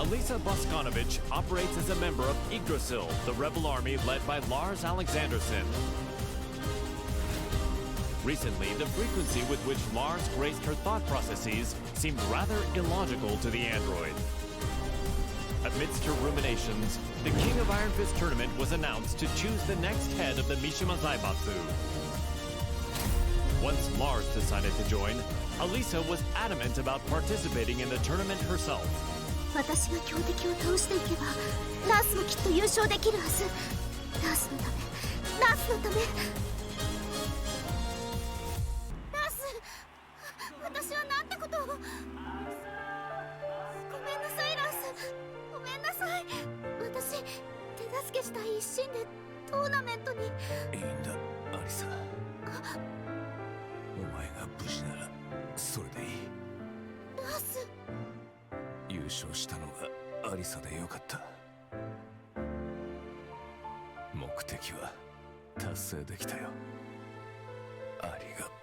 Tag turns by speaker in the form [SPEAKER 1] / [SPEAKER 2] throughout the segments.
[SPEAKER 1] Alisa Bosconovitch operates as a member of Yggdrasil, the rebel army led by Lars Alexandersson. Recently, the frequency with which Lars graced her thought processes seemed rather illogical to the android. Amidst her ruminations, the King of Iron Fist tournament was announced to choose the next head of the Mishima Zaibatsu. Once Lars decided to join, Alisa was adamant about participating in the tournament herself.
[SPEAKER 2] 私が強敵を倒していけばラースもきっと優勝できるはず。ラースのため、ラースのため。ラース、私はなんてことを。ごめんなさいラース、ごめんなさい。私手助けしたい一心でトーナメントに。いいんだアリサ、お前が無事ならそれでいい。ラース、優勝したのがアリサでよかった。目的は達成できたよ。ありがとう。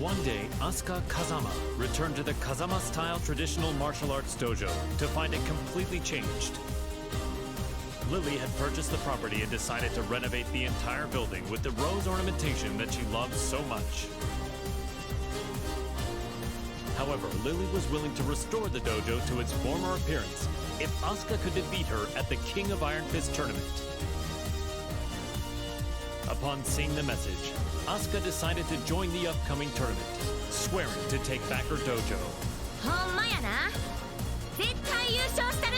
[SPEAKER 1] One day, Asuka Kazama returned to the Kazama-style traditional martial arts dojo to find it completely changed. Lili had purchased the property and decided to renovate the entire building with the rose ornamentation that she loved so much. However, Lili was willing to restore the dojo to its former appearance if Asuka could defeat her at the King of Iron Fist tournament. Upon seeing the message, Asuka decided to join the upcoming tournament, swearing to take back her dojo.
[SPEAKER 2] ほんまやな。絶対優勝したる。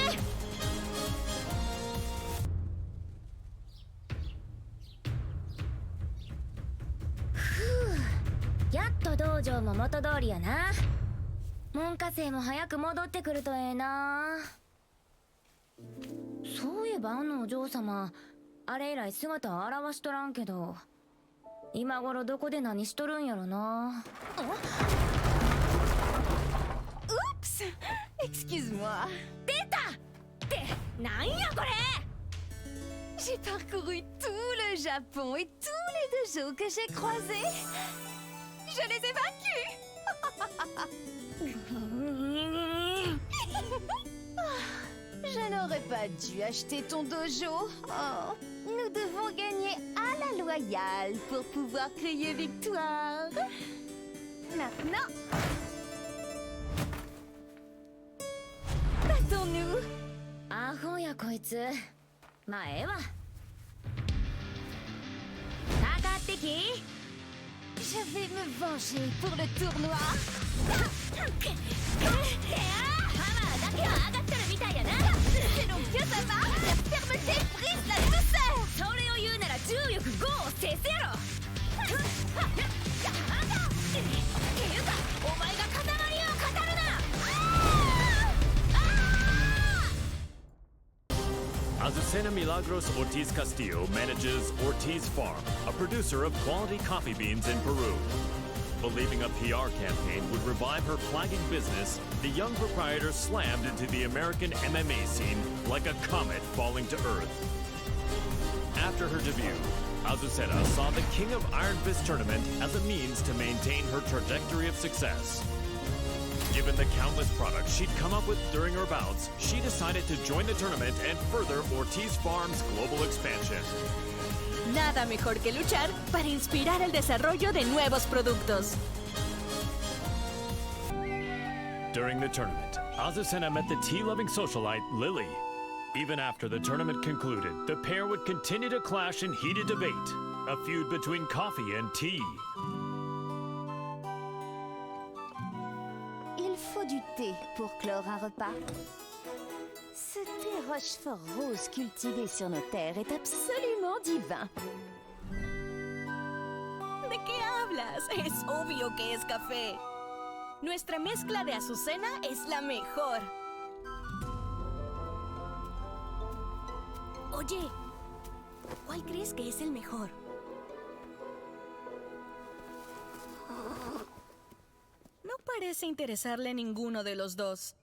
[SPEAKER 2] やっと道場も元通りやな。門下生も早く戻ってくるとええな。そういえばあのお嬢様、あれ以来姿を現しとらんけど、今頃どこで何しとるんやろな。Oups! Excuse-moi. 出た！ってなんやこれ！
[SPEAKER 3] J'ai parcouru tout le Japon et tous les dojos que j'ai croisés. Je les ai vaincus. Je n'aurais pas dû acheter ton dojo. Oh, nous devons gagner à la loyale pour pouvoir crier victoire. Maintenant, battons-nous.
[SPEAKER 2] アホやこいつ。まあええわ。かかってき。
[SPEAKER 3] Je vais me venger pour le tournoi.
[SPEAKER 2] ハマーだけは上がってるみたいやな。
[SPEAKER 3] C'est donc que ça va. La fermeté brise la douceur.
[SPEAKER 2] それを言うなら重力5を制すやろ。っていうかお前が風間にを語るな。
[SPEAKER 1] Azucena Milagros Ortiz Castillo manages Ortiz Farm, a producer of quality coffee beans in Peru. Believing a PR campaign would revive her flagging business, the young proprietor slammed into the American MMA scene like a comet falling to Earth. After her debut, Azucena saw the King of Iron Fist tournament as a means to maintain her trajectory of success. Given the countless products she'd come up with during her bouts, she decided to join the tournament and further Ortiz Farm's global expansion.
[SPEAKER 4] Nada mejor que luchar para inspirar el desarrollo de nuevos productos.
[SPEAKER 1] During the tournament, Azucena met the tea-loving socialite Lili. Even after the tournament concluded, the pair would continue to clash in heated debate, a feud between coffee and tea.
[SPEAKER 3] Il faut du thé pour clore un repas. Ce thé rochefort rose cultivé sur nos terres est absolument divin.
[SPEAKER 4] ¿De qué hablas? Es obvio que es café. Nuestra mezcla de Azucena es la mejor. Oye, ¿cuál crees que es el mejor? No parece interesarle ninguno de los dos.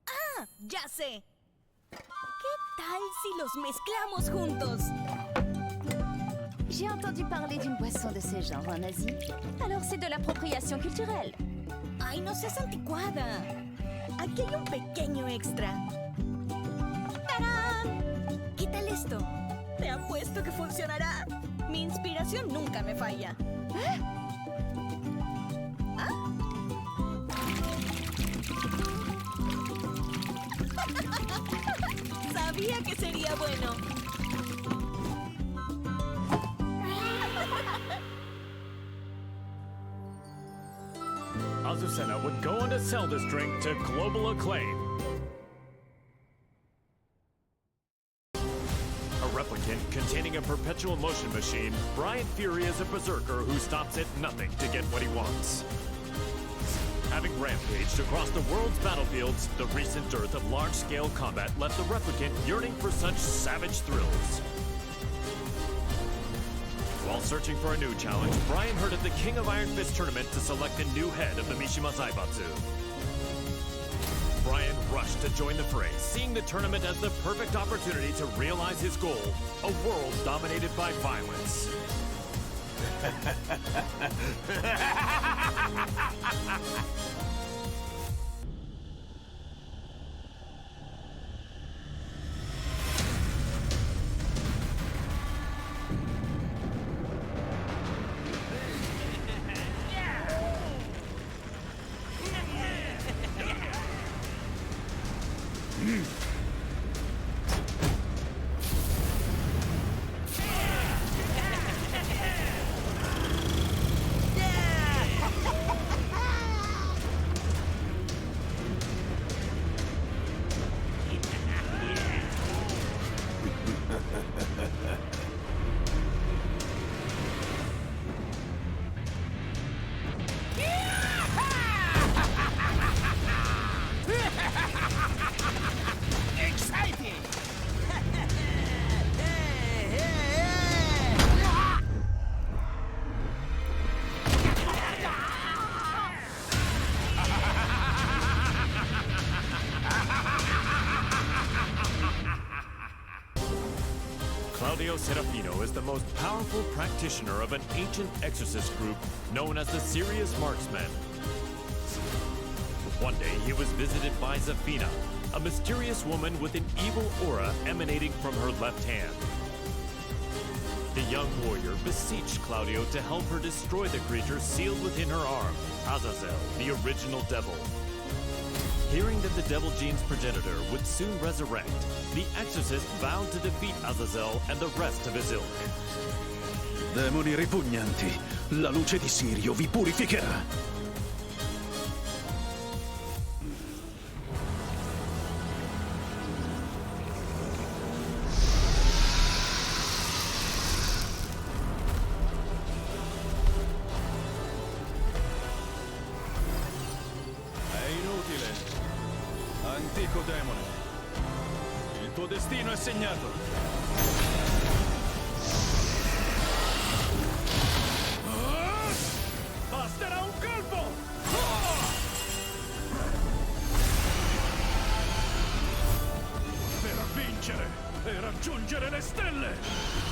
[SPEAKER 4] ¡Ah! ¡Ya sé! ¿Qué tal si los mezclamos juntos?
[SPEAKER 3] J'ai entendu parler d'une boisson de ce genre en Asie. Alors c'est de l'appropriation culturelle.
[SPEAKER 4] ¡Ay, no seas anticuada! Aquí hay un pequeño extra. ¡Tarán! ¿Qué tal esto? Te apuesto que funcionará. Mi inspiración nunca me falla. Sabía que sería bueno.
[SPEAKER 1] Azucena would go on to sell this drink to global acclaim. A replicant containing a perpetual motion machine, Bryan Fury is a berserker who stops at nothing to get what he wants. Having rampaged across the world's battlefields, the recent dearth of large-scale combat left the replicant yearning for such savage thrills. While searching for a new challenge, Bryan heard of the King of Iron Fist tournament to select a new head of the Mishima Zaibatsu. Bryan rushed to join the fray, seeing the tournament as the perfect opportunity to realize his goal, a world dominated by violence. Claudio Serafino is the most powerful practitioner of an ancient exorcist group known as the Serious Marksmen. One day he was visited by Zafina, a mysterious woman with an evil aura emanating from her left hand. The young warrior beseeched Claudio to help her destroy the creature sealed within her arm, Azazel, the original devil. Hearing that the Devil Gene's progenitor would soon resurrect, the exorcist vowed to defeat Azazel and the rest of his ilk.
[SPEAKER 5] Demoni ripugnanti, la luce di Sirio vi purificherà. Antico demone, il tuo destino è segnato. Basterà un colpo! Per vincere e raggiungere le stelle!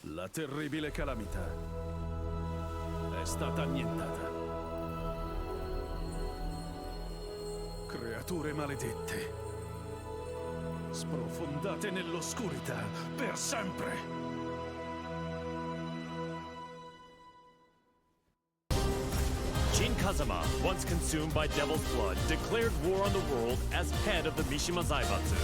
[SPEAKER 5] La terribile calamità è stata annientata. Creature maledette, sprofondate nell'oscurità per sempre.
[SPEAKER 1] Jin Kazama, once consumed by devil's blood, declared war on the world as head of the Mishima Zaibatsu.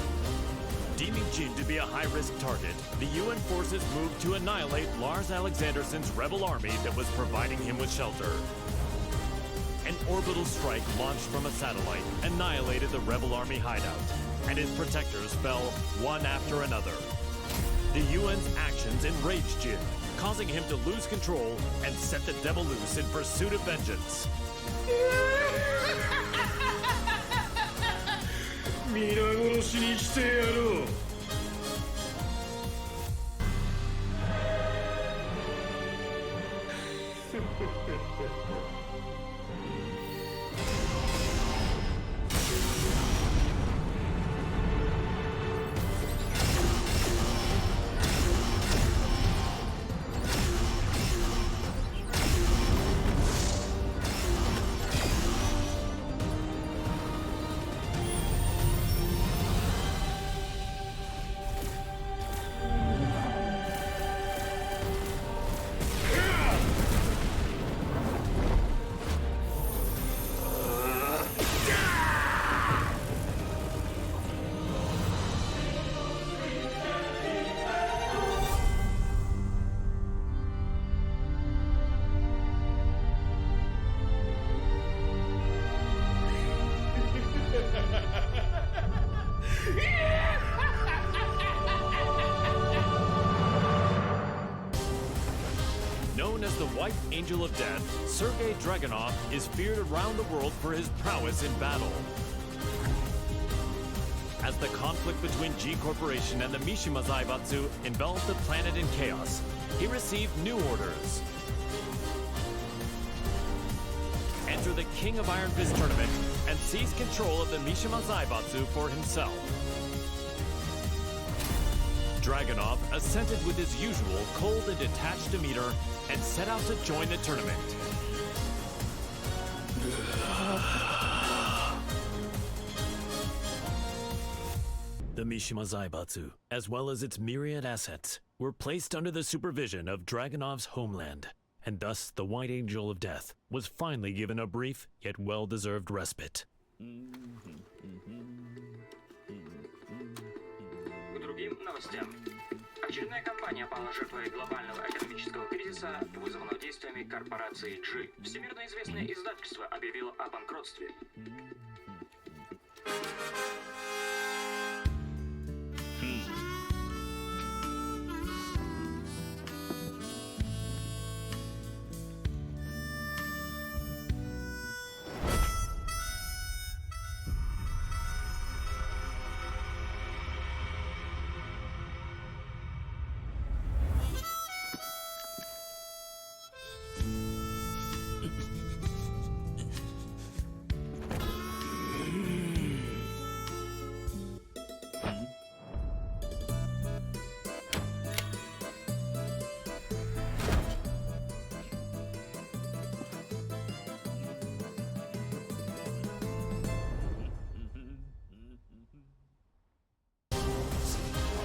[SPEAKER 1] Deeming Jin to be a high-risk target, the UN forces moved to annihilate Lars Alexandersson's rebel army that was providing him with shelter. an orbital strike launched from a satellite annihilated the rebel army hideout, and his protectors fell one after another. The UN's actions enraged Jin, causing him to lose control and set the devil loose in pursuit of vengeance.
[SPEAKER 5] 皆殺しにしてやろう。
[SPEAKER 1] Known as the White Angel of Death, Sergei Dragunov is feared around the world for his prowess in battle. As the conflict between G Corporation and the Mishima Zaibatsu enveloped the planet in chaos, he received new orders. Enter the King of Iron Fist tournament and seize control of the Mishima Zaibatsu for himself. Dragunov assented with his usual cold and detached demeanor and set out to join the tournament. The Mishima Zaibatsu, as well as its myriad assets, were placed under the supervision of Dragunov's homeland, and thus the White Angel of Death was finally given a brief yet well-deserved respite.
[SPEAKER 6] К другим новостям. Очередная компания пала жертвой глобального экономического кризиса, вызванного действиями корпорации G. Всемирно известное издательство объявило о банкротстве.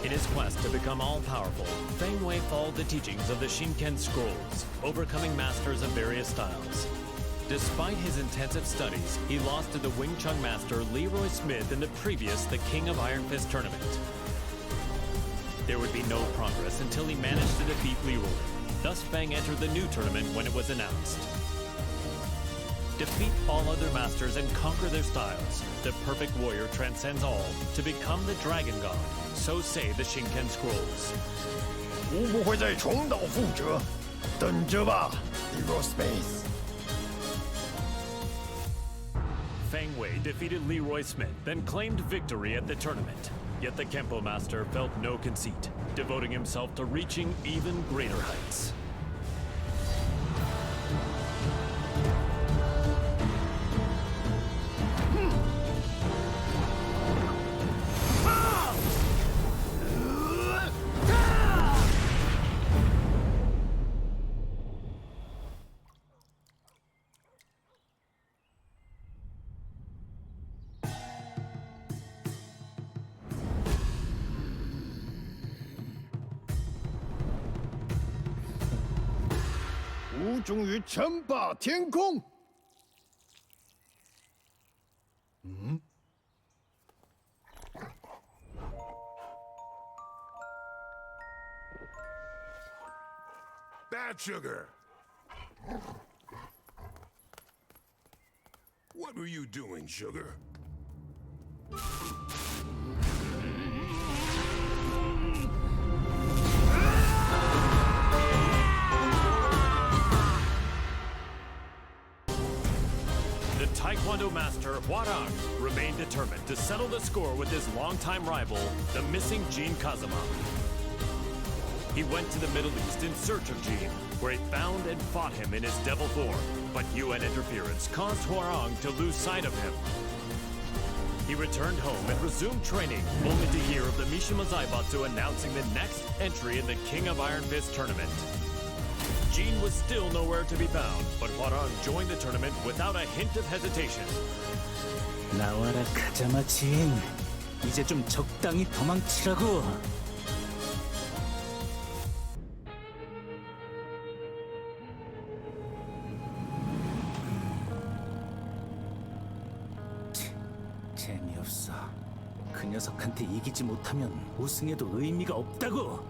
[SPEAKER 1] In his quest to become all-powerful, Feng Wei followed the teachings of the Shinken Scrolls, overcoming masters of various styles. Despite his intensive studies, he lost to the Wing Chun master Leroy Smith in the previous The King of Iron Fist tournament. There would be no progress until he managed to defeat Leroy. Thus Feng entered the new tournament when it was announced. Defeat all other masters and conquer their styles. The perfect warrior transcends all to become the Dragon God. So say the Shinken Scrolls.
[SPEAKER 7] 无不会再重蹈覆辙，等着吧 ，Leroy Smith。
[SPEAKER 1] Feng Wei defeated Leroy Smith, then claimed victory at the tournament. Yet the Kempo master felt no conceit, devoting himself to reaching even greater heights.
[SPEAKER 7] "吾终于称霸天空。
[SPEAKER 8] Bad sugar.
[SPEAKER 7] What were you doing, sugar?
[SPEAKER 1] The Taekwondo master, Hwoarang, remained determined to settle the score with his longtime rival, the missing Jin Kazama. He went to the Middle East in search of Jin, where he found and fought him in his devil form, but UN interference caused Hwoarang to lose sight of him. He returned home and resumed training, only to hear of the Mishima Zaibatsu announcing the next entry in the King of Iron Fist tournament. Jin was still nowhere to be found, but Hwoarang joined the tournament without a hint of hesitation.
[SPEAKER 8] 나와라 가자마 진. 이제 좀 적당히 도망치라고. 재미없어. 그 녀석한테 이기지 못하면 우승해도 의미가 없다고.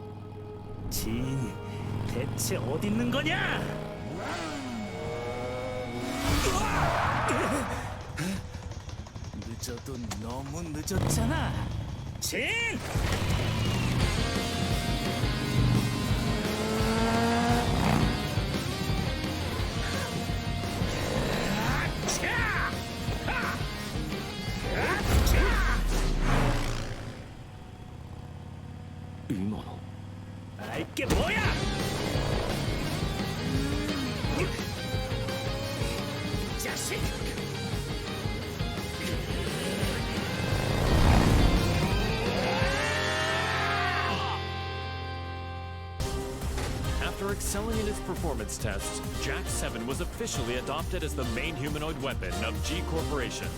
[SPEAKER 8] 진, 대체 어디 있는 거냐? 늦어도 너무 늦었잖아. 진! 이게 뭐야? 자식!
[SPEAKER 1] After excelling in his performance tests, Jack 7 was officially adopted as the main humanoid weapon of G Corporation.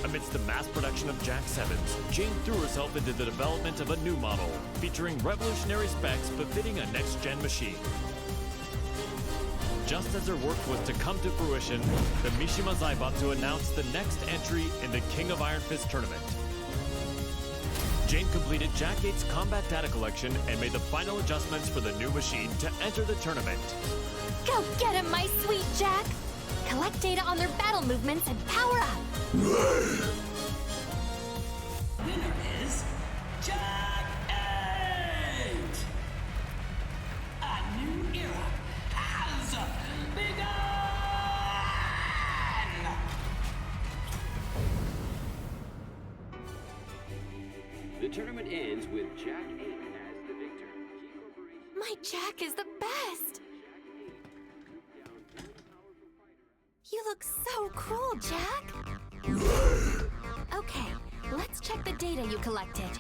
[SPEAKER 1] Amidst the mass production of Jack 7s, Jane threw herself into the development of a new model, featuring revolutionary specs befitting a next-gen machine. Just as her work was to come to fruition, the Mishima Zaibatsu announced the next entry in the King of Iron Fist tournament. Jane completed Jack 8's combat data collection and made the final adjustments for the new machine to enter the tournament.
[SPEAKER 2] Go get him, my sweet Jack! Collect data on their battle movements and power up!
[SPEAKER 9] Winner is Jack 8! A new era has begun!
[SPEAKER 6] The tournament ends with Jack 8 as the victor.
[SPEAKER 2] My Jack is the best! You look so cool, Jack! Okay, let's check the data you collected.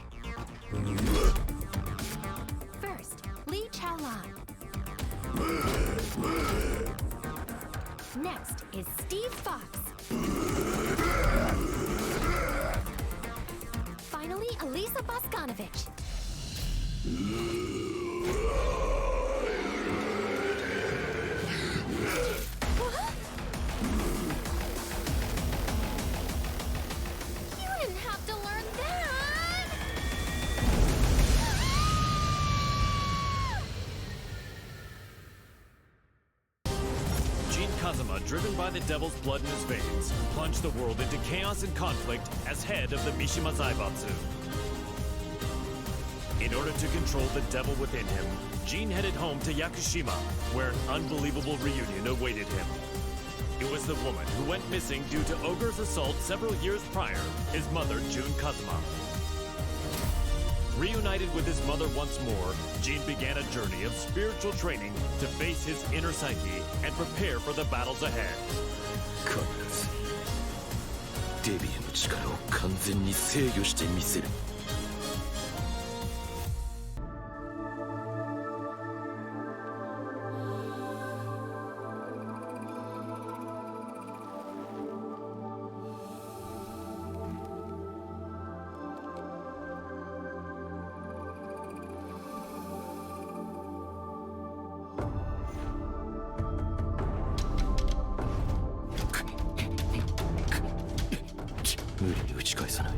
[SPEAKER 2] First, Lee Chaolan. Next is Steve Fox. Finally, Alisa Bosconovitch.
[SPEAKER 1] Jin Kazama, driven by the devil's blood in his veins, plunged the world into chaos and conflict as head of the Mishima Zaibatsu. In order to control the devil within him, Jin headed home to Yakushima, where an unbelievable reunion awaited him. It was the woman who went missing due to Ogre's assault several years prior, his mother, Jun Kazama. Reunited with his mother once more, Jin began a journey of spiritual training to face his inner psyche and prepare for the battles ahead.
[SPEAKER 5] 必ずデビューの力を完全に制御してみせる。無理に打ち返さない。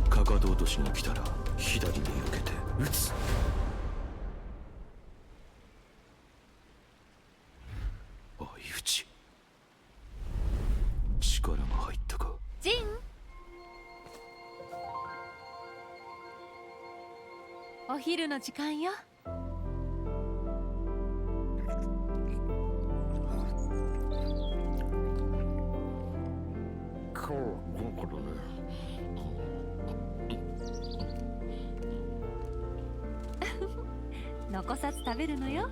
[SPEAKER 5] かかと落としが来たら左に避けて打つ。相打ち。
[SPEAKER 10] お昼の時間よ。残さず食べるのよ。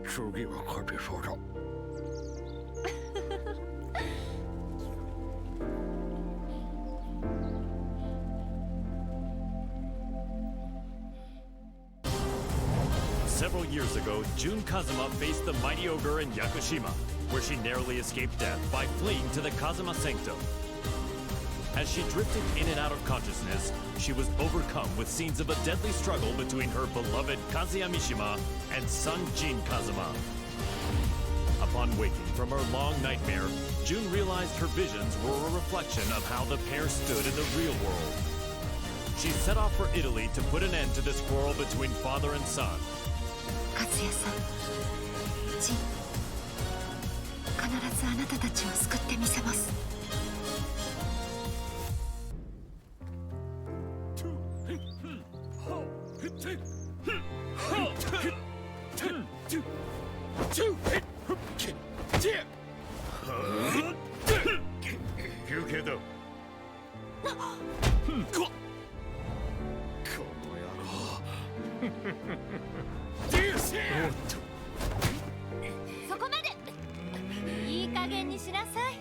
[SPEAKER 7] 次は勝てそうだ。
[SPEAKER 1] Several years ago, Jun Kazama faced the mighty ogre in Yakushima, where she narrowly escaped death by fleeing to the Kazama Sanctum. As she drifted in and out of consciousness, she was overcome with scenes of a deadly struggle between her beloved Kazuya Mishima and son Jin Kazama. Upon waking from her long nightmare, Jun realized her visions were a reflection of how the pair stood in the real world. She set off for Italy to put an end to this quarrel between father and son.
[SPEAKER 3] 和也さん、ジン、必ずあなたたちを救ってみせます。
[SPEAKER 7] 休憩だ。
[SPEAKER 3] そこまで。いい加減にしなさい。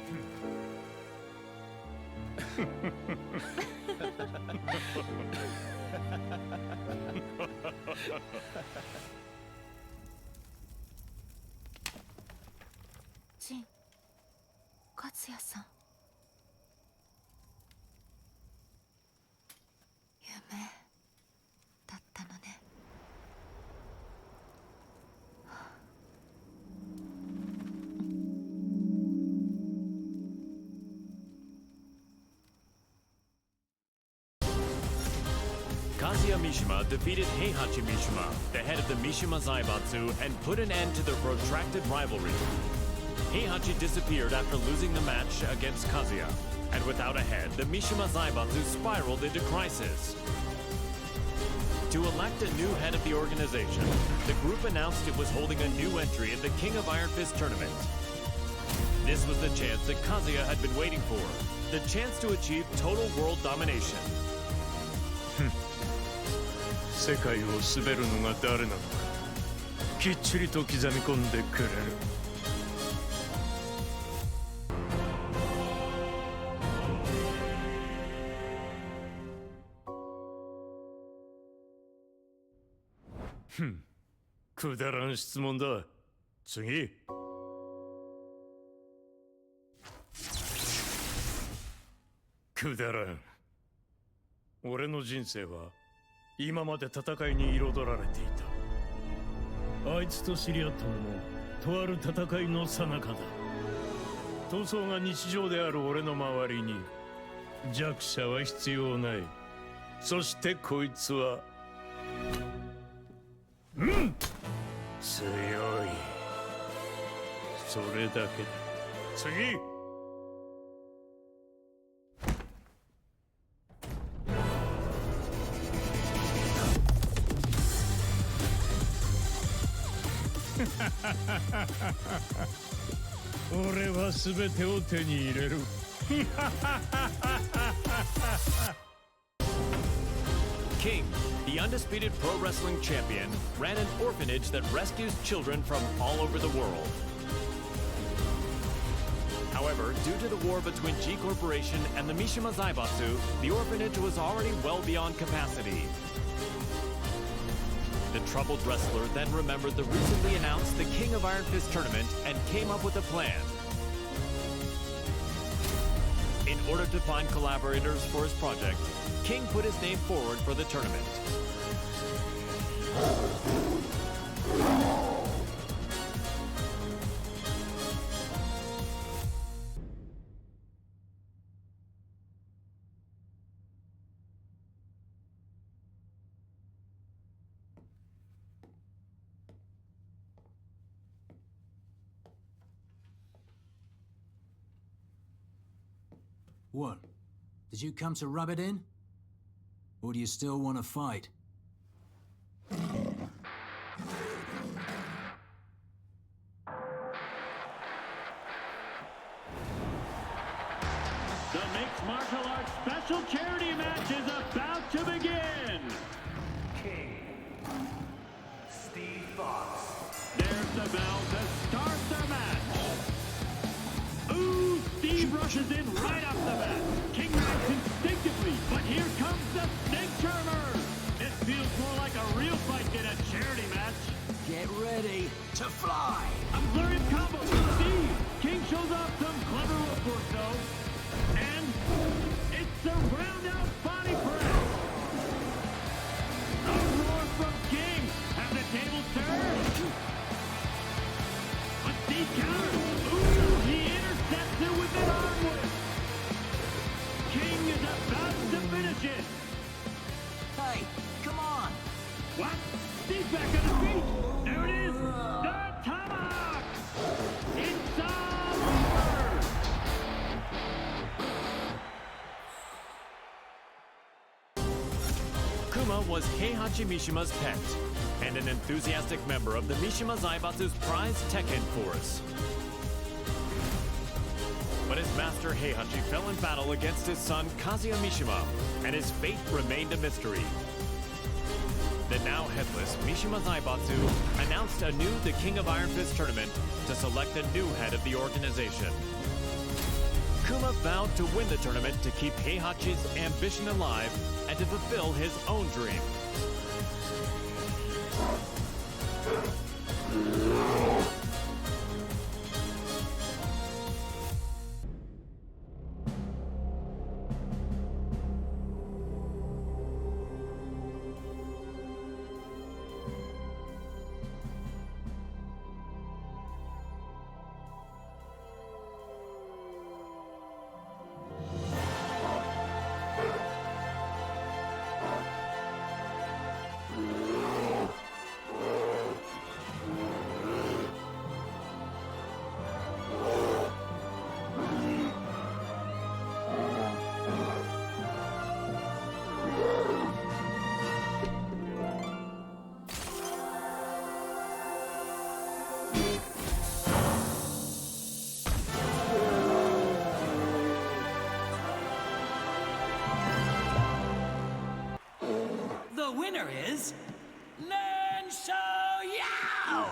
[SPEAKER 3] ジン、和也さん。夢だったのね。
[SPEAKER 1] Kazuya Mishima defeated Heihachi Mishima, the head of the Mishima Zaibatsu, and put an end to their protracted rivalry. Heihachi disappeared after losing the match against Kazuya, and without a head, the Mishima Zaibatsu spiraled into crisis. To elect a new head of the organization, the group announced it was holding a new entry in the King of Iron Fist tournament. This was the chance that Kazuya had been waiting for, the chance to achieve total world domination.
[SPEAKER 7] 世界を滑るのが誰なのか、きっちりと刻み込んでくれる。くだらん質問だ。次。くだらん。俺の人生は今まで戦いに彩られていた。あいつと知り合ったのもとある戦いの最中だ。闘争が日常である俺の周りに弱者は必要ない。そしてこいつは強い。それだけだ。次。俺は全てを手に入れる。
[SPEAKER 1] King, the undisputed pro wrestling champion, ran an orphanage that rescues children from all over the world. However, due to the war between G Corporation and the Mishima Zaibatsu, the orphanage was already well beyond capacity. The troubled wrestler then remembered the recently announced the King of Iron Fist tournament and came up with a plan. In order to find collaborators for his project, King put his name forward for the tournament.
[SPEAKER 8] One,
[SPEAKER 11] Did you come to rub it in? Or do you still want to fight?
[SPEAKER 12] The mixed martial arts special charity match is about to begin!
[SPEAKER 13] King Steve Fox.
[SPEAKER 12] There's the bell to start the match! Ooh, Steve rushes in right off the bat! King reacts instinctively, but here comes the snake charmer! It feels more like a real fight than a charity match!
[SPEAKER 11] Get ready to fly!
[SPEAKER 12] A flurry of combos from Steve! King shows off some clever footwork though. And it's a round-out body press! A roar from King! Have the tables turned? But Steve counters! Ooh, he intercepts it with an arm whip! King is about to finish it!
[SPEAKER 11] Hey, come on!
[SPEAKER 12] What? Steve's back on his feet! There it is! The tomahawk! It's all over!
[SPEAKER 1] Kuma was Heihachi Mishima's pet, and an enthusiastic member of the Mishima Zaibatsu's prized Tekken force. But his master Heihachi fell in battle against his son Kazuya Mishima, and his fate remained a mystery. The now headless Mishima Zaibatsu announced anew the King of Iron Fist tournament to select a new head of the organization. Kuma vowed to win the tournament to keep Heihachi's ambition alive and to fulfill his own dream.
[SPEAKER 9] The winner is Ling Xiaoyu!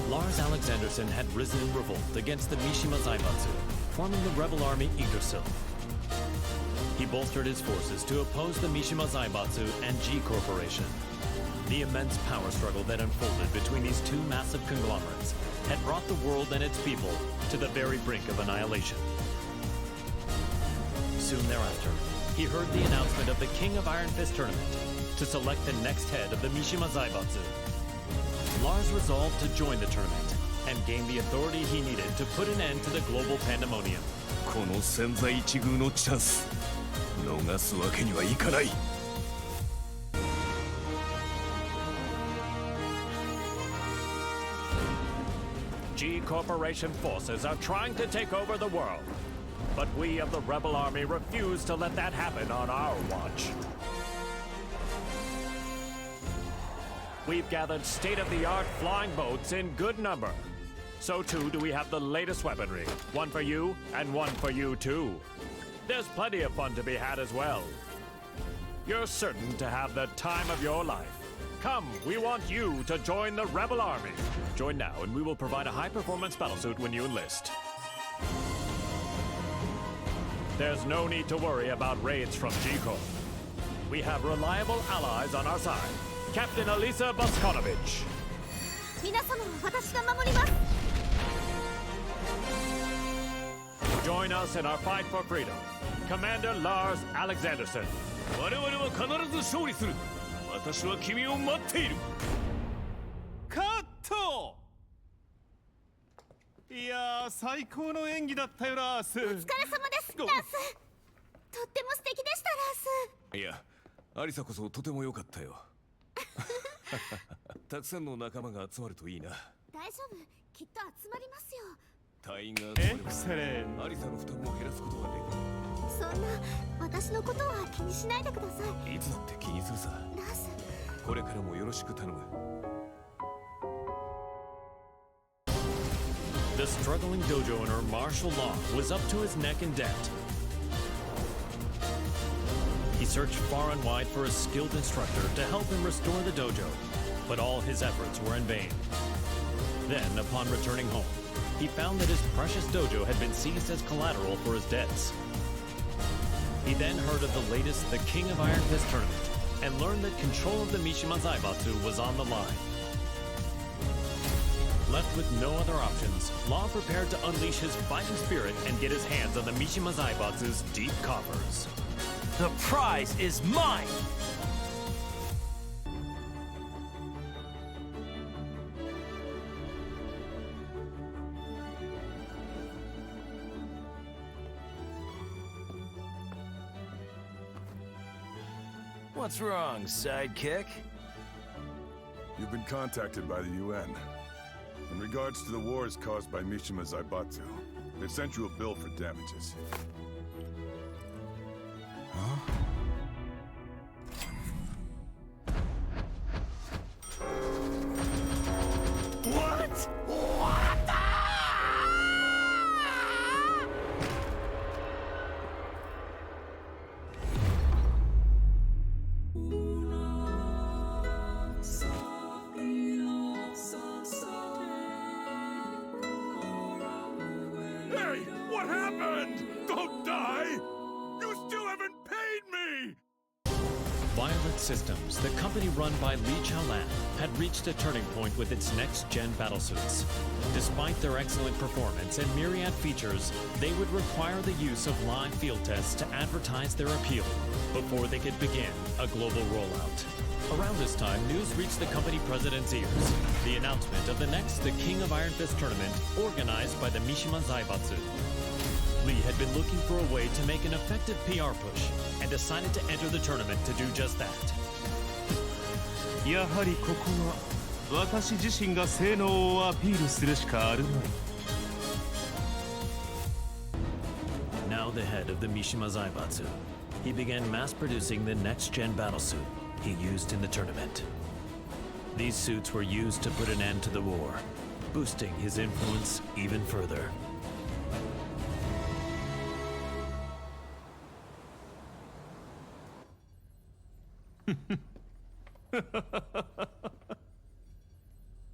[SPEAKER 1] Lars Alexandersson had risen in revolt against the Mishima Zaibatsu, forming the rebel army Yggdrasil. He bolstered his forces to oppose the Mishima Zaibatsu and G Corporation. The immense power struggle that unfolded between these two massive conglomerates had brought the world and its people to the very brink of annihilation. Soon thereafter, he heard the announcement of the King of Iron Fist tournament to select the next head of the Mishima Zaibatsu. Lars resolved to join the tournament and gain the authority he needed to put an end to the global pandemonium.
[SPEAKER 5] この千載一遇のチャンス逃すわけにはいかない。
[SPEAKER 1] G Corporation forces are trying to take over the world. But we of the Rebel Army refuse to let that happen on our watch. We've gathered state-of-the-art flying boats in good number. So too do we have the latest weaponry. One for you, and one for you too. There's plenty of fun to be had as well. You're certain to have the time of your life. Come, we want you to join the Rebel Army. Join now and we will provide a high-performance battlesuit when you enlist. There's no need to worry about raids from G-Corp. We have reliable allies on our side. Captain Alisa Bosconovitch.
[SPEAKER 2] 皆様を私が守ります。
[SPEAKER 1] Join us in our fight for freedom. Commander Lars Alexandersson.
[SPEAKER 5] 我々は必ず勝利する。私は君を待っている。
[SPEAKER 14] カット。いやー、最高の演技だったよ、ラース。お疲れ様です、
[SPEAKER 2] ラース。とっても素敵でした、ラース。
[SPEAKER 5] いや、アリサこそとても良かったよ。たくさんの仲間が集まるといいな。
[SPEAKER 2] 大丈夫、きっと集まりますよ。
[SPEAKER 14] 隊員がエクセレン。アリサの負担も減らすことができる。
[SPEAKER 2] そんな私のことは気にしないでください。
[SPEAKER 14] いつだって気にするさ。
[SPEAKER 2] ラス、
[SPEAKER 14] これからもよろしく頼む。
[SPEAKER 1] The struggling dojo owner, Martial Law, was up to his neck in debt. He searched far and wide for a skilled instructor to help him restore the dojo, but all his efforts were in vain. Then, upon returning home, he found that his precious dojo had been seized as collateral for his debts. He then heard of the latest The King of Iron Fist tournament and learned that control of the Mishima Zaibatsu was on the line. Left with no other options, Law prepared to unleash his fighting spirit and get his hands on the Mishima Zaibatsu's deep coffers.
[SPEAKER 8] The prize is mine!
[SPEAKER 13] What's wrong, sidekick?
[SPEAKER 15] You've been contacted by the UN. In regards to the wars caused by Mishima Zaibatsu, they sent you a bill for damages. Huh?
[SPEAKER 13] What? What the?
[SPEAKER 15] Hey! What happened? Don't die! You still haven't paid me!
[SPEAKER 1] Violet Systems, the company run by Li Chaolan, had reached a turning point with its next-gen battlesuits. Despite their excellent performance and myriad features, they would require the use of live field tests to advertise their appeal before they could begin a global rollout. Around this time, news reached the company president's ears. The announcement of the next The King of Iron Fist tournament, organized by the Mishima Zaibatsu. Lee had been looking for a way to make an effective PR push and decided to enter the tournament to do just that.
[SPEAKER 14] やはりここは私自身が性能をアピールするしかあるまい。
[SPEAKER 1] Now the head of the Mishima Zaibatsu, he began mass-producing the next-gen battlesuit he used in the tournament. These suits were used to put an end to the war, boosting his influence even further.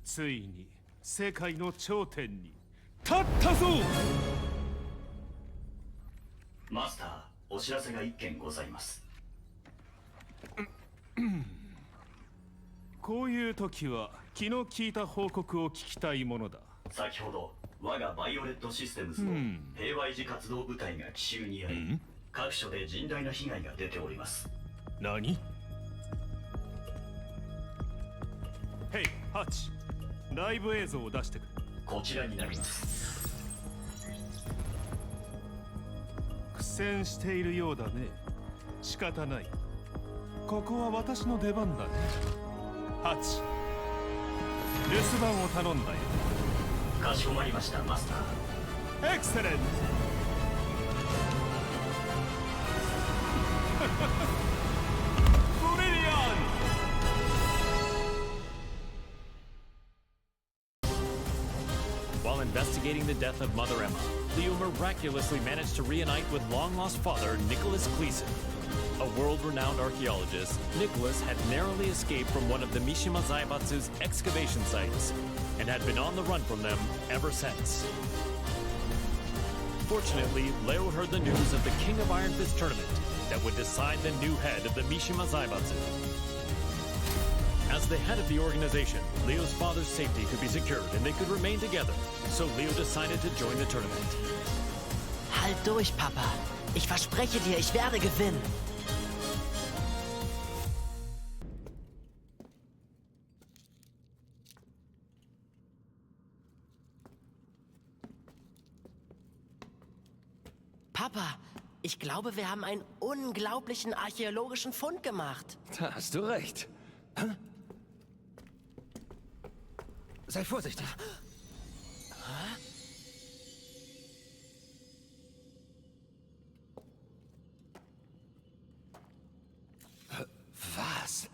[SPEAKER 14] Finally, 世界の頂点に立ったぞ!
[SPEAKER 16] マスター、お知らせが一件ございます。
[SPEAKER 14] こういう時は気の利いた報告を聞きたいものだ。
[SPEAKER 16] 先ほど我がバイオレットシステムズの平和維持活動部隊が奇襲にあり、各所で甚大な被害が出ております。
[SPEAKER 14] 何？ヘイ、ハチ、ライブ映像を出してくれ。
[SPEAKER 16] こちらになります。
[SPEAKER 14] 苦戦しているようだね。仕方ない。ここは私の出番だね。ハチ、留守番を頼んだよ。
[SPEAKER 16] かしこまりました、マスター。
[SPEAKER 14] エクセレント。ブリリアン。
[SPEAKER 1] While investigating the death of Mother Emma, Leo miraculously managed to reunite with long-lost father Nicholas Kliesen. A world-renowned archaeologist, Nicholas had narrowly escaped from one of the Mishima Zaibatsu's excavation sites and had been on the run from them ever since. Fortunately, Leo heard the news of the King of Iron Fist tournament that would decide the new head of the Mishima Zaibatsu. As the head of the organization, Leo's father's safety could be secured and they could remain together, so Leo decided to join the tournament.
[SPEAKER 17] Halt durch, Papa. Ich verspreche dir, ich werde gewinnen. Papa, ich glaube, wir haben einen unglaublichen archäologischen Fund gemacht.
[SPEAKER 13] Da hast du recht. Sei vorsichtig. Was?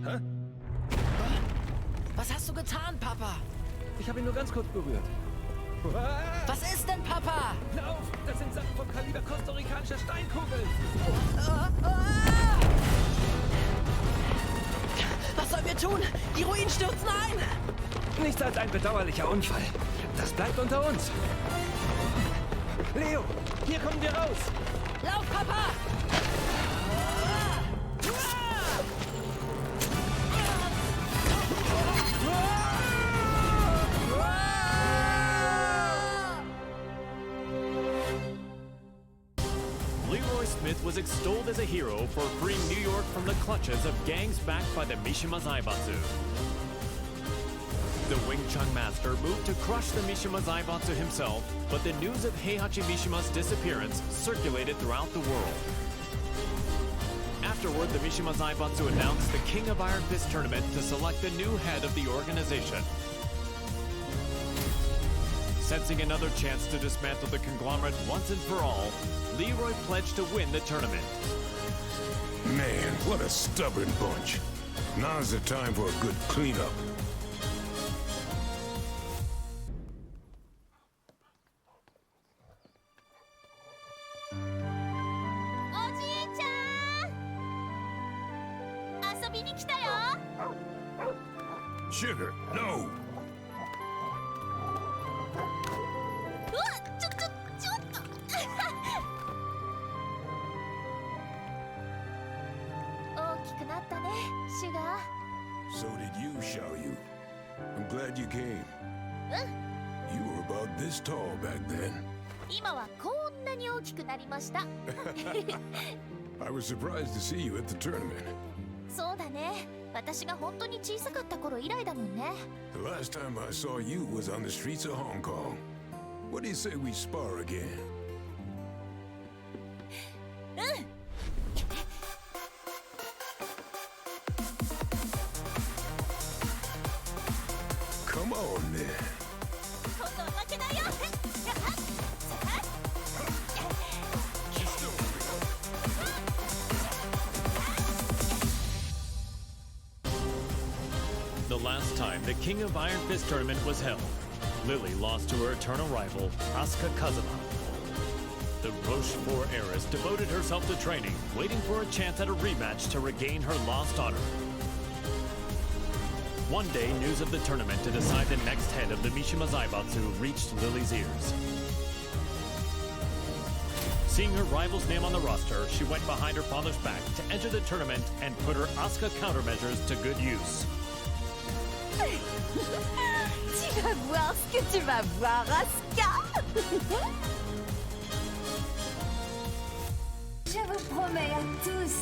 [SPEAKER 17] Hä? Was hast du getan, Papa?
[SPEAKER 18] Ich habe ihn nur ganz kurz berührt.
[SPEAKER 17] Was ist denn, Papa?
[SPEAKER 18] Lauf! Das sind Sachen vom Kaliber kostarikanischer Steinkugeln!
[SPEAKER 17] Was sollen wir tun? Die Ruinen stürzen ein!
[SPEAKER 18] Nichts als ein bedauerlicher Unfall. Das bleibt unter uns. Leo, hier kommen wir raus!
[SPEAKER 17] Lauf, Papa!
[SPEAKER 1] Leroy Smith was extolled as a hero for freeing New York from the clutches of gangs backed by the Mishima Zaibatsu. The Wing Chun master moved to crush the Mishima Zaibatsu himself, but the news of Heihachi Mishima's disappearance circulated throughout the world. Afterward, the Mishima Zaibatsu announced the King of Iron Fist tournament to select the new head of the organization. Sensing another chance to dismantle the conglomerate once and for all, Leroy pledged to win the tournament.
[SPEAKER 15] Man, what a stubborn bunch. Now's the time for a good cleanup. Sugar, no! So did you, Xiaoyu. I'm glad you came. You were about this tall back then.
[SPEAKER 2] 今はこんなに大きくなりました。
[SPEAKER 15] I was surprised to see you at the tournament.
[SPEAKER 2] そうだね。私が本当に小さかった頃以来だもんね。
[SPEAKER 15] The last time I saw you was on the streets of Hong Kong. What do you say we spar again?
[SPEAKER 2] うん。
[SPEAKER 15] Come on, then.
[SPEAKER 2] 今度は負けないよ。
[SPEAKER 1] The last time the King of Iron Fist tournament was held, Lili lost to her eternal rival, Asuka Kazama. The Rochefort heiress devoted herself to training, waiting for a chance at a rematch to regain her lost honor. One day, news of the tournament to decide the next head of the Mishima Zaibatsu reached Lili's ears. Seeing her rival's name on the roster, she went behind her father's back to enter the tournament and put her Asuka countermeasures to good use.
[SPEAKER 3] Tu vas voir ce que tu vas voir, Asuka. Je vous promets à tous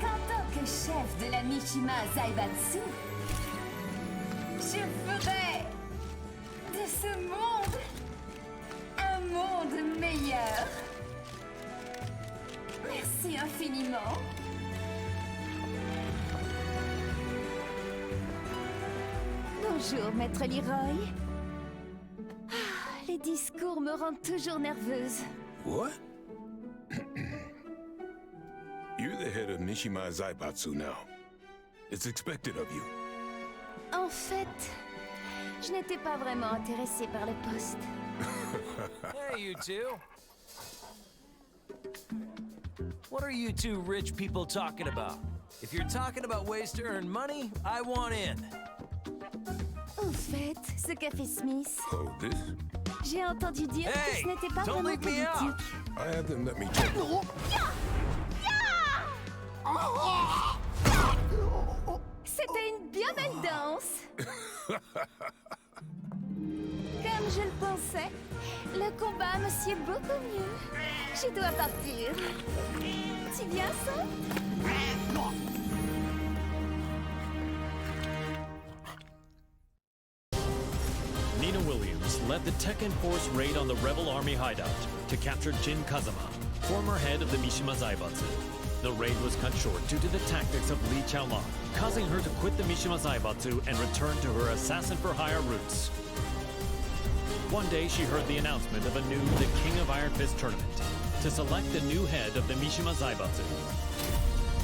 [SPEAKER 3] qu'en tant que chef de la Mishima Zaibatsu, je ferai de ce monde un monde meilleur. Merci infiniment. Bonjour, Maître Leroy. Les discours me rendent toujours nerveuse.
[SPEAKER 15] What? You're the head of Mishima Zaibatsu now. It's expected of you.
[SPEAKER 3] En fait, je n'étais pas vraiment intéressée par le poste.
[SPEAKER 13] Hey, you two. What are you two rich people talking about? If you're talking about ways to earn money, I want in.
[SPEAKER 3] En fait, ce qu'a fait Smith,
[SPEAKER 15] Oh, this?
[SPEAKER 3] j'ai entendu dire que ce n'était pas
[SPEAKER 13] don't
[SPEAKER 3] vraiment
[SPEAKER 13] leave me out.
[SPEAKER 3] politique.
[SPEAKER 15] I have them let me check.
[SPEAKER 3] C'était une bien belle danse. Comme je le pensais, le combat me sied beaucoup mieux. Je dois partir. Tu viens, ça?
[SPEAKER 1] Nina Williams led the Tekken Force raid on the Rebel Army hideout to capture Jin Kazama, former head of the Mishima Zaibatsu. The raid was cut short due to the tactics of Li Chaolan, causing her to quit the Mishima Zaibatsu and return to her assassin-for-hire roots. One day, she heard the announcement of a new The King of Iron Fist tournament to select the new head of the Mishima Zaibatsu.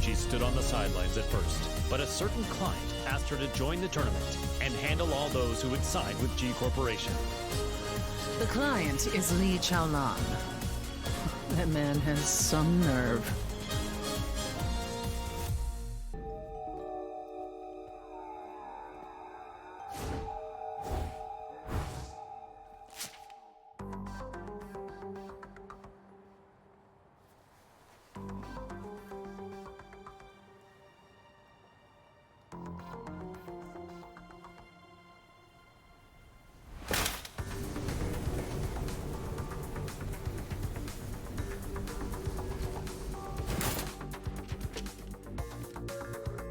[SPEAKER 1] She stood on the sidelines at first, but a certain client asked her to join the tournament and handle all those who would side with G Corporation.
[SPEAKER 19] The client is Li Chaolan. That man has some nerve.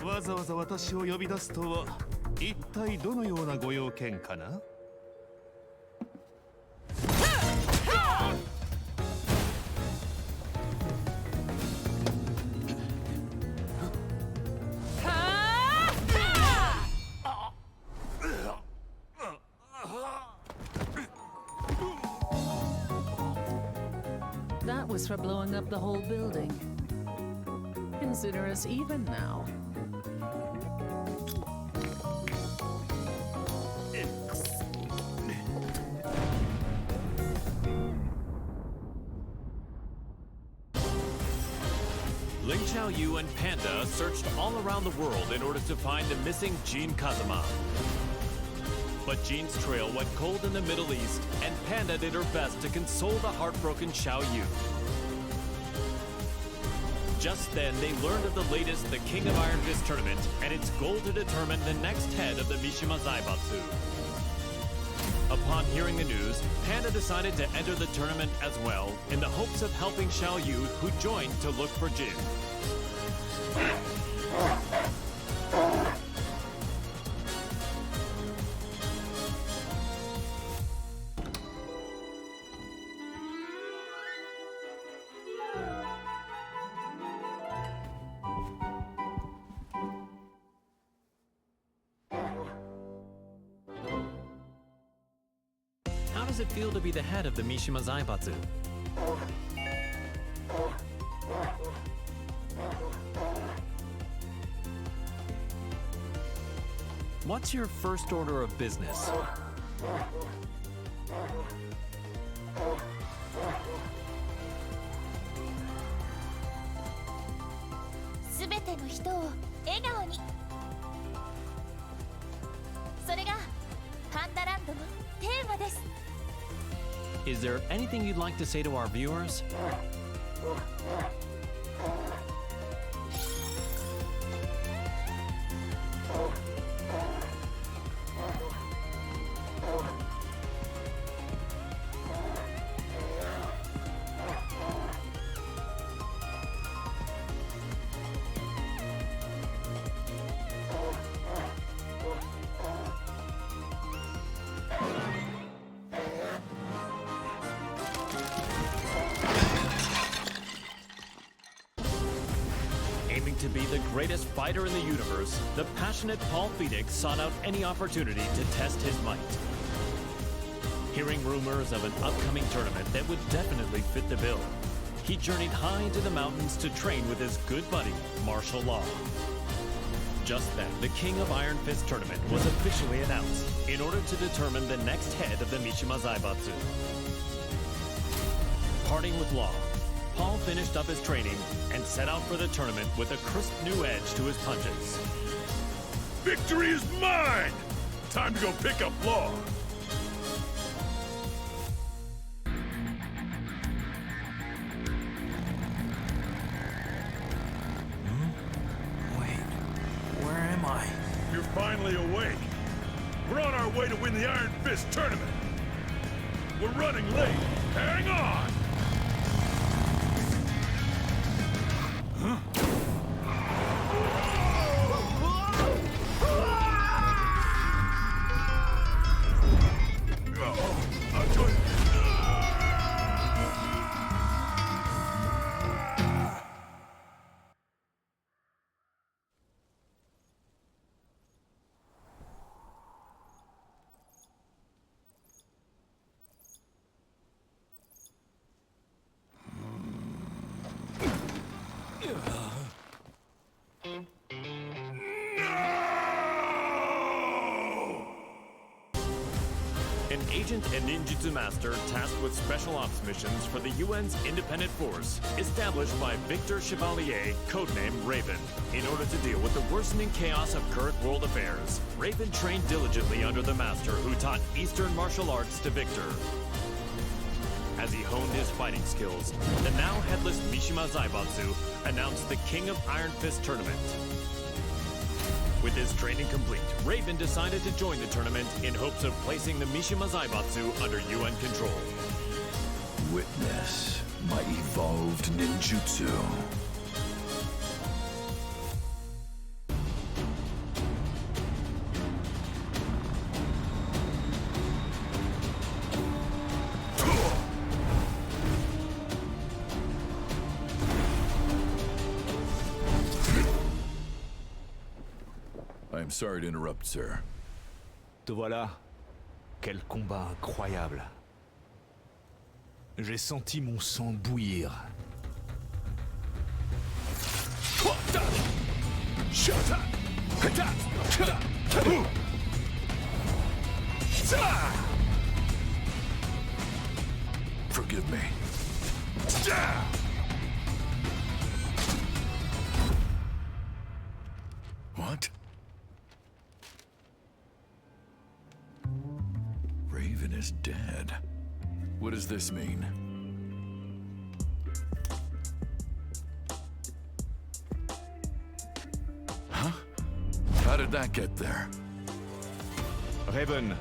[SPEAKER 14] Why わざわざ私を呼び出すとは一体どのようなご用件かな?
[SPEAKER 19] That was for blowing up the whole building. Consider us even now.
[SPEAKER 1] Ling Xiaoyu and Panda searched all around the world in order to find the missing Jin Kazama. But Jin's trail went cold in the Middle East, and Panda did her best to console the heartbroken Xiaoyu. Just then, they learned of the latest The King of Iron Fist tournament and its goal to determine the next head of the Mishima Zaibatsu. Upon hearing the news, Panda decided to enter the tournament as well, in the hopes of helping Xiaoyu, who joined to look for Jin. How does it feel to be the head of the Mishima Zaibatsu? What's your first order of business? Is there anything you'd like to say to our viewers? To be the greatest fighter in the universe, the passionate Paul Phoenix sought out any opportunity to test his might. Hearing rumors of an upcoming tournament that would definitely fit the bill, he journeyed high into the mountains to train with his good buddy, Martial Law. Just then, the King of Iron Fist tournament was officially announced in order to determine the next head of the Mishima Zaibatsu. Parting with Law, Paul finished up his training and set out for the tournament with a crisp new edge to his punches.
[SPEAKER 15] Victory is mine! Time to go pick up Law.
[SPEAKER 13] Wait, where am I?
[SPEAKER 15] You're finally awake. We're on our way to win the Iron Fist tournament. We're running late. Hang on!
[SPEAKER 1] agent and ninjutsu master tasked with special ops missions for the UN's independent force, established by Victor Chevalier, codenamed Raven. In order to deal with the worsening chaos of current world affairs, Raven trained diligently under the master who taught Eastern martial arts to Victor. As he honed his fighting skills, the now headless Mishima Zaibatsu announced the King of Iron Fist tournament. With his training complete, Raven decided to join the tournament in hopes of placing the Mishima Zaibatsu under UN control.
[SPEAKER 5] Witness my evolved ninjutsu.
[SPEAKER 20] I'm sorry to interrupt, sir.
[SPEAKER 18] Te voilà. Quel combat incroyable. J'ai senti mon sang bouillir.
[SPEAKER 20] Forgive me. What? Raven is dead. What does this mean? Huh? How did that get there?
[SPEAKER 18] Raven,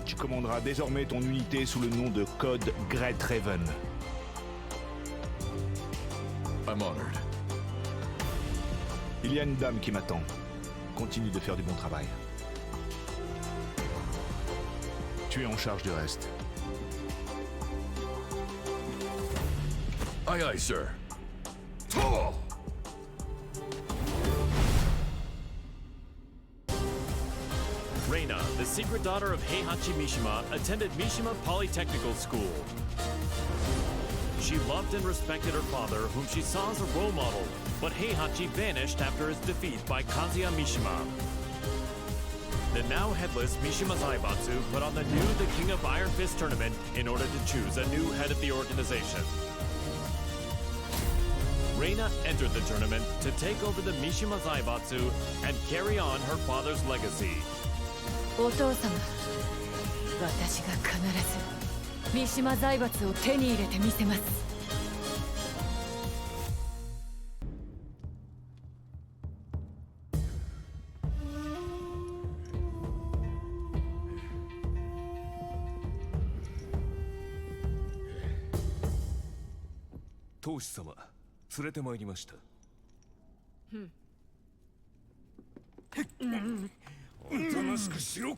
[SPEAKER 18] tu commanderas désormais ton unité sous le nom de code Great Raven.
[SPEAKER 20] I'm honored.
[SPEAKER 18] Il y a une dame qui m'attend. Continue de faire du bon travail. Tu es en charge du reste.
[SPEAKER 20] Aye, aye, sir.
[SPEAKER 1] Reina, the secret daughter of Heihachi Mishima, attended Mishima Polytechnical School. She loved and respected her father, whom she saw as a role model, but Heihachi vanished after his defeat by Kazuya Mishima. The now headless Mishima Zaibatsu put on the new The King of Iron Fist tournament in order to choose a new head of the organization. Reina entered the tournament to take over the Mishima Zaibatsu and carry on her father's legacy.
[SPEAKER 3] お父様、私が必ず三島財閥を手に入れてみせます。
[SPEAKER 21] 当主様、連れてまいりました。おとなしくしろ。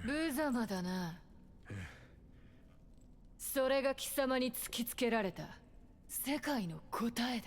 [SPEAKER 3] 無様だな。それが貴様に突きつけられた世界の答えだ。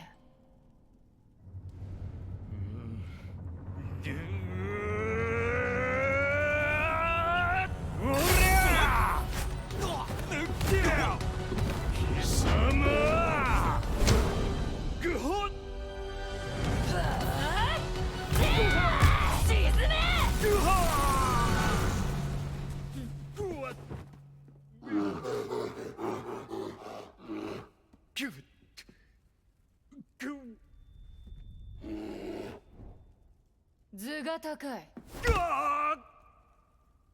[SPEAKER 3] 図が高い。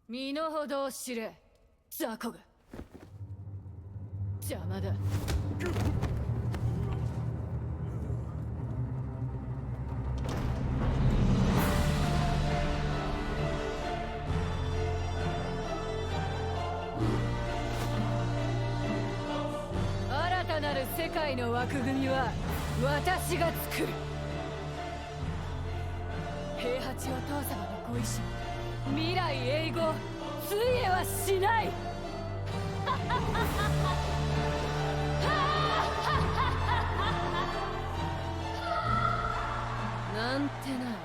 [SPEAKER 3] 身の程を知れ、雑魚が。邪魔だ。新たなる世界の枠組みは私が作る。平八お父様のご意志、未来永劫ついえはしない。なんてな、がっか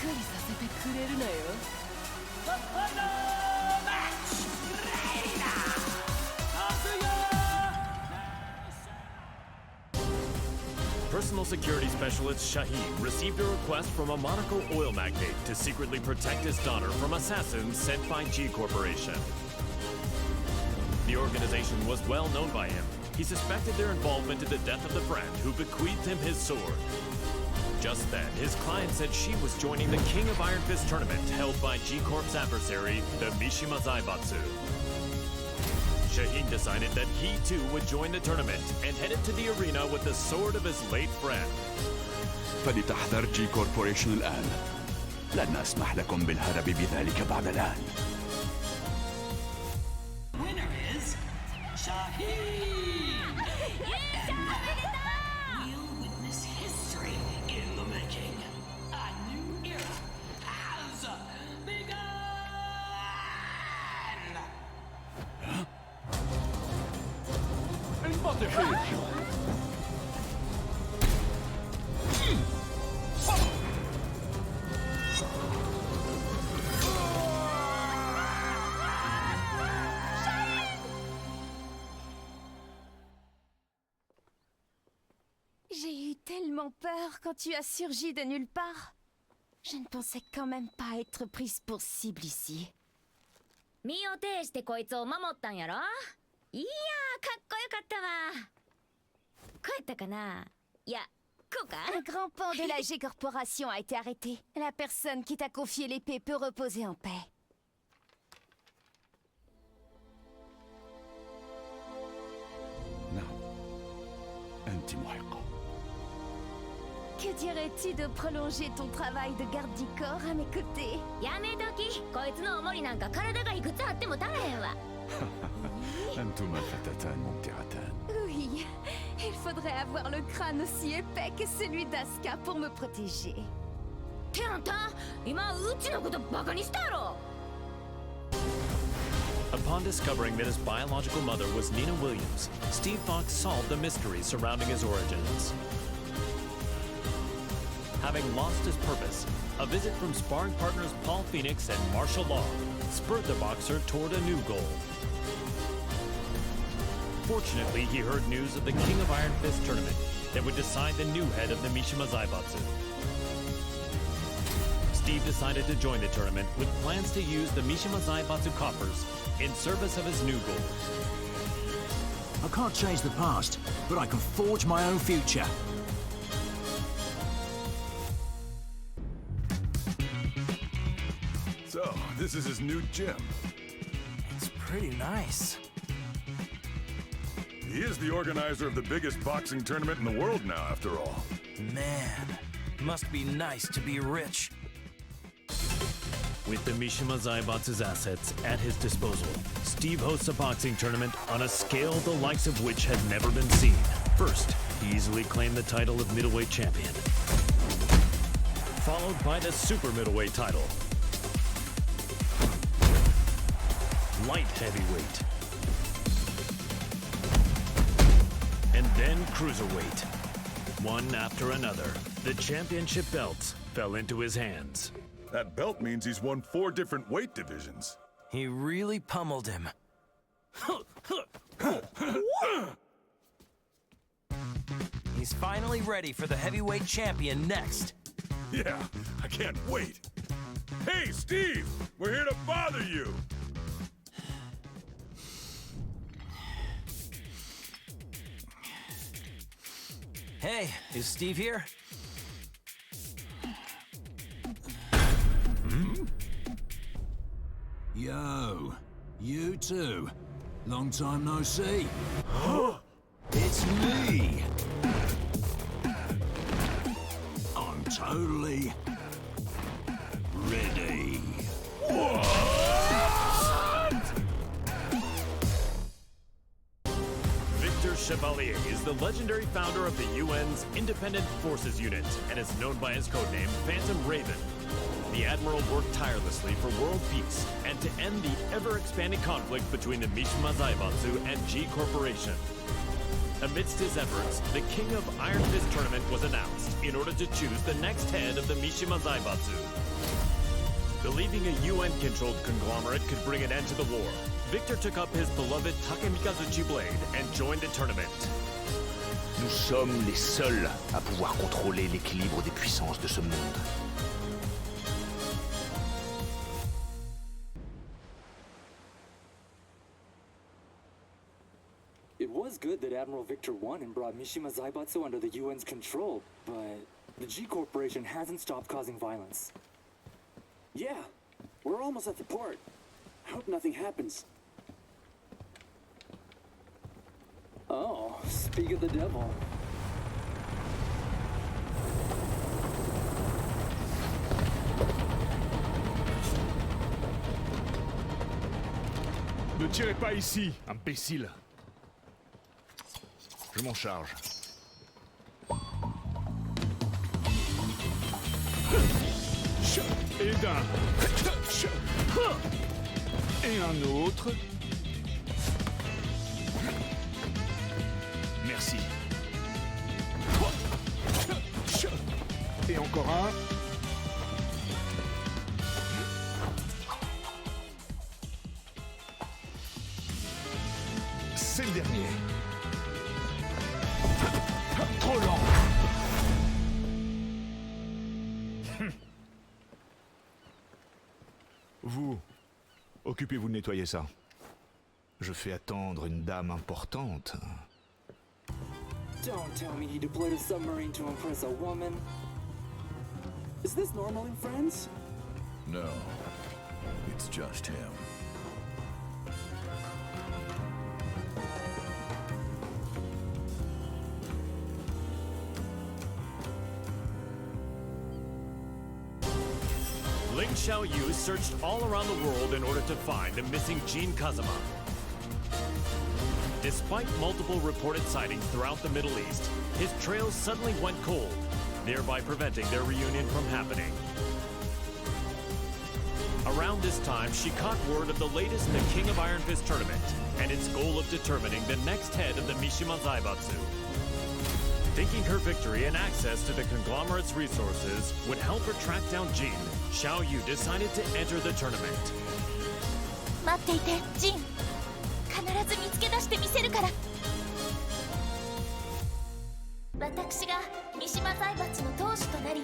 [SPEAKER 3] りさせてくれるなよ。
[SPEAKER 1] personal security specialist Shaheen received a request from a Monaco oil magnate to secretly protect his daughter from assassins sent by G Corporation. The organization was well known by him. He suspected their involvement in the death of the friend who bequeathed him his sword. Just then, his client said she was joining the King of Iron Fist tournament held by G Corp's adversary, the Mishima Zaibatsu. Shaheen decided that he too would join the tournament and headed to the arena with the sword of his late friend.
[SPEAKER 5] فلتحذر جي كوربوريشن الآن. لن أسمح لكم بالهرب بذلك بعد الآن.
[SPEAKER 9] Winner is Shaheen! We'll witness history in the making. A new era has begun!
[SPEAKER 3] J'ai eu tellement peur quand tu as surgi de nulle part. Je ne pensais quand même pas être prise pour cible ici.
[SPEAKER 2] 身を挺してこいつを守ったんやろ。いやー、かっこよかったわ。こうやったかな。いや、こうか。
[SPEAKER 3] Un grand pan de la G Corporation a été arrêté. La personne qui t'a confié l'épée peut reposer en paix.
[SPEAKER 5] أنت محقة.
[SPEAKER 3] Que dirais-tu de prolonger ton travail de garde du corps à mes côtés?
[SPEAKER 2] やめとき。こいつのおもりなんか体がいくつあっても足らへんわ。
[SPEAKER 5] أنتما فتاتان ممتعتان.
[SPEAKER 3] Oui, il faudrait avoir le crâne aussi épais que celui d'Asuka pour me protéger.
[SPEAKER 2] ってあんた、今うちのことバカにしたやろ。
[SPEAKER 1] Upon discovering that his biological mother was Nina Williams, Steve Fox solved the mystery surrounding his origins. Having lost his purpose, a visit from sparring partners Paul Phoenix and Marshall Law spurred the boxer toward a new goal. Fortunately, he heard news of the King of Iron Fist tournament that would decide the new head of the Mishima Zaibatsu. Steve decided to join the tournament with plans to use the Mishima Zaibatsu coffers in service of his new goal.
[SPEAKER 8] I can't change the past, but I can forge my own future.
[SPEAKER 15] So, this is his new gym.
[SPEAKER 13] It's pretty nice.
[SPEAKER 15] He is the organizer of the biggest boxing tournament in the world now, after all.
[SPEAKER 13] Man, must be nice to be rich.
[SPEAKER 1] With the Mishima Zaibatsu's assets at his disposal, Steve hosts a boxing tournament on a scale the likes of which had never been seen. First, he easily claimed the title of middleweight champion, followed by the super middleweight title, light heavyweight, and then cruiserweight. One after another, the championship belts fell into his hands.
[SPEAKER 15] That belt means he's won 4 different weight divisions.
[SPEAKER 13] He really pummeled him. He's finally ready for the heavyweight champion next.
[SPEAKER 15] Yeah, I can't wait. Hey, Steve! We're here to bother you!
[SPEAKER 13] Hey, is Steve here?
[SPEAKER 8] Yo, you too. Long time no see. It's me. I'm totally ready.
[SPEAKER 1] Victor Chevalier is the legendary founder of the UN's Independent Forces Unit and is known by his codename Phantom Raven. The Admiral worked tirelessly for world peace and to end the ever-expanding conflict between the Mishima Zaibatsu and G Corporation. Amidst his efforts, the King of Iron Fist tournament was announced in order to choose the next head of the Mishima Zaibatsu. Believing a UN-controlled conglomerate could bring an end to the war, Victor took up his beloved Takemikazuchi blade and joined the tournament.
[SPEAKER 20] Nous sommes les seuls à pouvoir contrôler l'équilibre des puissances de ce monde.
[SPEAKER 4] It was good that Admiral Victor won and brought Mishima Zaibatsu under the UN's control, but the G Corporation hasn't stopped causing violence.
[SPEAKER 22] Yeah, we're almost at the port. I hope nothing happens.
[SPEAKER 4] Oh, speak of the devil.
[SPEAKER 5] Ne tirez pas ici, imbécile. Je m'en charge. Et d'un. Et un autre. Merci. Et encore un. C'est le dernier. Trop lent. Vous, occupez-vous de nettoyer ça. Je fais attendre une dame importante.
[SPEAKER 4] Don't tell me he deployed a submarine to impress a woman.
[SPEAKER 22] Is this normal in France?
[SPEAKER 20] No, it's just him.
[SPEAKER 1] Ling Xiaoyu searched all around the world in order to find the missing Jin Kazama. Despite multiple reported sightings throughout the Middle East, his trails suddenly went cold, thereby preventing their reunion from happening. Around this time, she caught word of the latest in the King of Iron Fist tournament and its goal of determining the next head of the Mishima Zaibatsu. Thinking her victory and access to the conglomerate's resources would help her track down Jin, Xiaoyu decided to enter the tournament.
[SPEAKER 2] 待っていて、ジン。必ず見つけ出してみせるから。私が三島財閥の当主となり、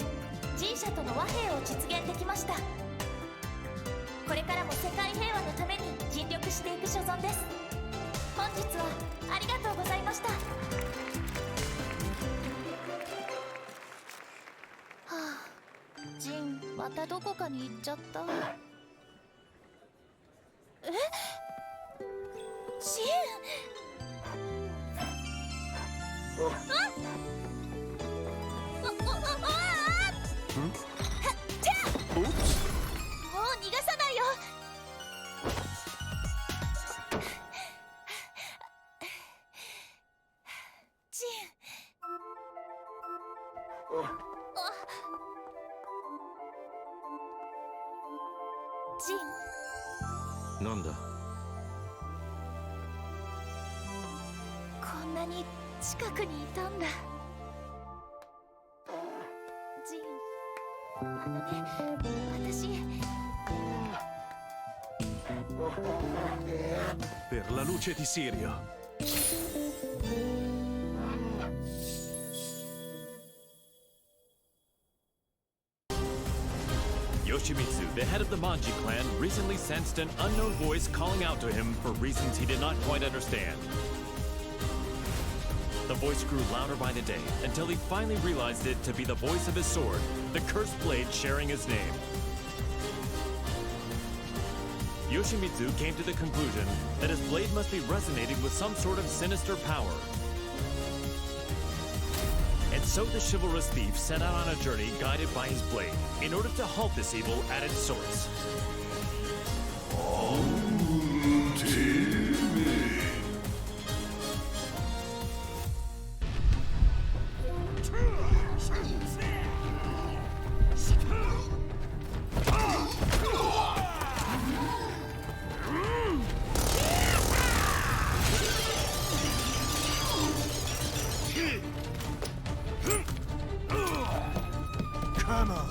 [SPEAKER 2] 神社との和平を実現できました。これからも世界平和のために尽力していく所存です。本日はありがとうございました。はあ、ジン、またどこかに行っちゃった。え？ジン！じゃあ！もう逃がさないよ！ジン！ジン！
[SPEAKER 13] なんだ？
[SPEAKER 2] こんなに近くにいたんだ。ジン、私。
[SPEAKER 21] Per la luce di Sirio.
[SPEAKER 1] Yoshimitsu, the head of the Manji clan, recently sensed an unknown voice calling out to him for reasons he did not quite understand. The voice grew louder by the day until he finally realized it to be the voice of his sword, the cursed blade sharing his name. Yoshimitsu came to the conclusion that his blade must be resonating with some sort of sinister power. And so the chivalrous thief set out on a journey guided by his blade in order to halt this evil at its source.
[SPEAKER 21] Come on.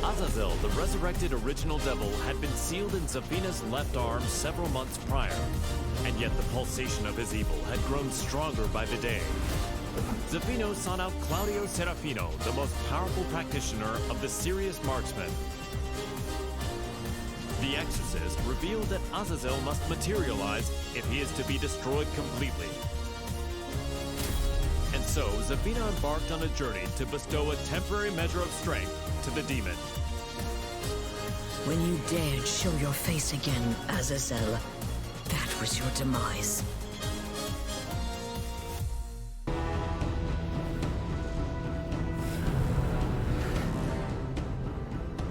[SPEAKER 1] Azazel, the resurrected original devil, had been sealed in Zafina's left arm several months prior, and yet the pulsation of his evil had grown stronger by the day. Zafino sought out Claudio Serafino, the most powerful practitioner of the serious marksman. The exorcist revealed that Azazel must materialize if he is to be destroyed completely. And so, Zafina embarked on a journey to bestow a temporary measure of strength to the demon.
[SPEAKER 6] When you dared show your face again, Azazel, that was your demise.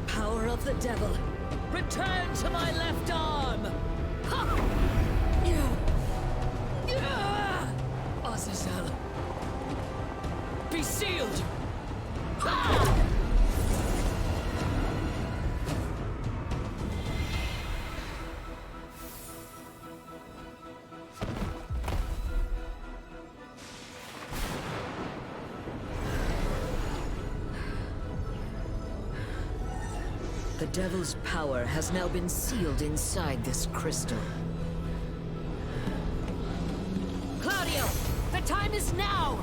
[SPEAKER 6] Power of the devil, return to my left arm! Ha! Azazel, be sealed! Ha! The devil's power has now been sealed inside this crystal. Claudio, the time is now!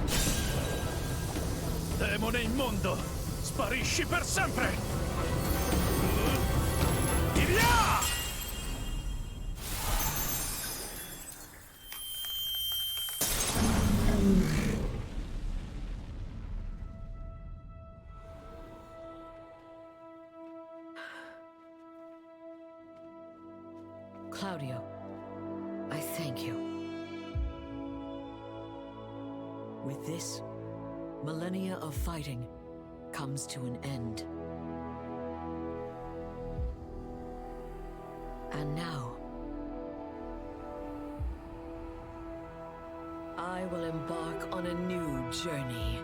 [SPEAKER 21] Demone immondo, sparisci per sempre! Via!
[SPEAKER 6] Claudio, I thank you. With this, millennia of fighting comes to an end. And now, I will embark on a new journey.